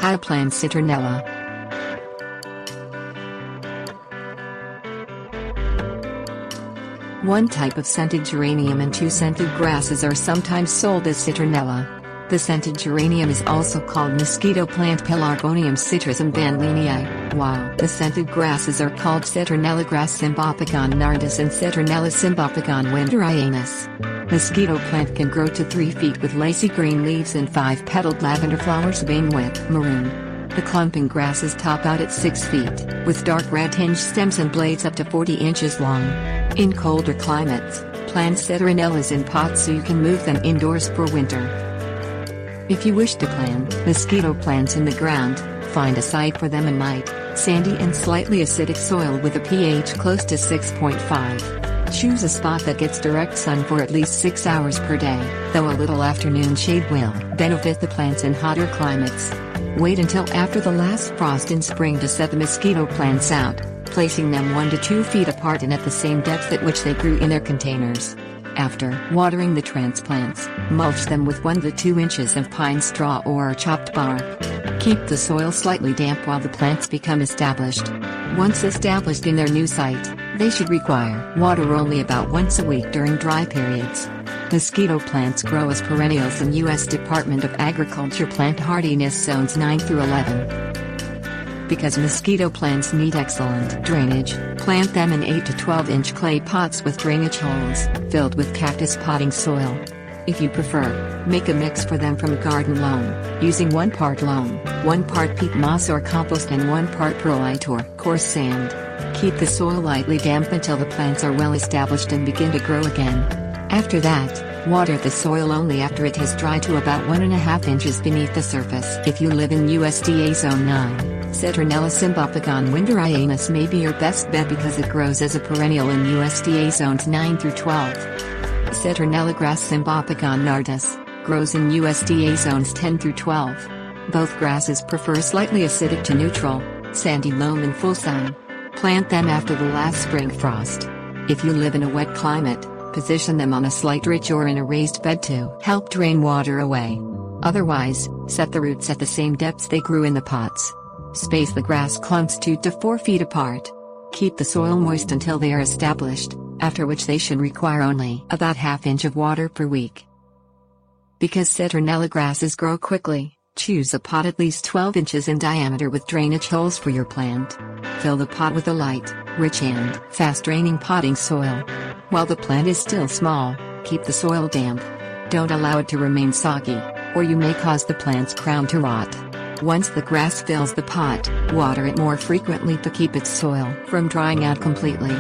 How Plant Citronella. One type of scented geranium and two scented grasses are sometimes sold as citronella. The scented geranium is also called mosquito plant Pelargonium citrosum Leenii, while the scented grasses are called Citronella grass Cymbopogon nardus and Citronella Cymbopogon Winterianus. Mosquito plant can grow to 3 feet with lacy green leaves and 5-petaled lavender flowers vein with maroon. The clumping grasses top out at 6 feet, with dark red hinged stems and blades up to 40 inches long. In colder climates, plant citronellas in pots so you can move them indoors for winter. If you wish to plant mosquito plants in the ground, find a site for them in light, sandy and slightly acidic soil with a pH close to 6.5. Choose a spot that gets direct sun for at least 6 hours per day, though a little afternoon shade will benefit the plants in hotter climates. Wait until after the last frost in spring to set the mosquito plants out, placing them 1 to 2 feet apart and at the same depth at which they grew in their containers. After watering the transplants, mulch them with 1 to 2 inches of pine straw or chopped bark. Keep the soil slightly damp while the plants become established. Once established in their new site, they should require water only about once a week during dry periods. Mosquito plants grow as perennials in U.S. Department of Agriculture plant hardiness zones 9 through 11. Because mosquito plants need excellent drainage, plant them in 8 to 12-inch clay pots with drainage holes, filled with cactus potting soil. If you prefer, make a mix for them from garden loam, using 1 part loam, 1 part peat moss or compost and 1 part perlite or coarse sand. Keep the soil lightly damp until the plants are well established and begin to grow again. After that, water the soil only after it has dried to about 1.5 inches beneath the surface. If you live in USDA Zone 9, Citronella Cymbopogon Winterianus may be your best bet because it grows as a perennial in USDA Zones 9 through 12. Citronella grass Cymbopogon nardus grows in USDA Zones 10 through 12. Both grasses prefer slightly acidic to neutral, sandy loam in full sun. Plant them after the last spring frost. If you live in a wet climate, position them on a slight ridge or in a raised bed to help drain water away. Otherwise, set the roots at the same depths they grew in the pots. Space the grass clumps 2 to 4 feet apart. Keep the soil moist until they are established, after which they should require only about ½ inch of water per week. Because citronella grasses grow quickly, choose a pot at least 12 inches in diameter with drainage holes for your plant. Fill the pot with a light, rich and fast-draining potting soil. While the plant is still small, keep the soil damp. Don't allow it to remain soggy, or you may cause the plant's crown to rot. Once the grass fills the pot, water it more frequently to keep its soil from drying out completely.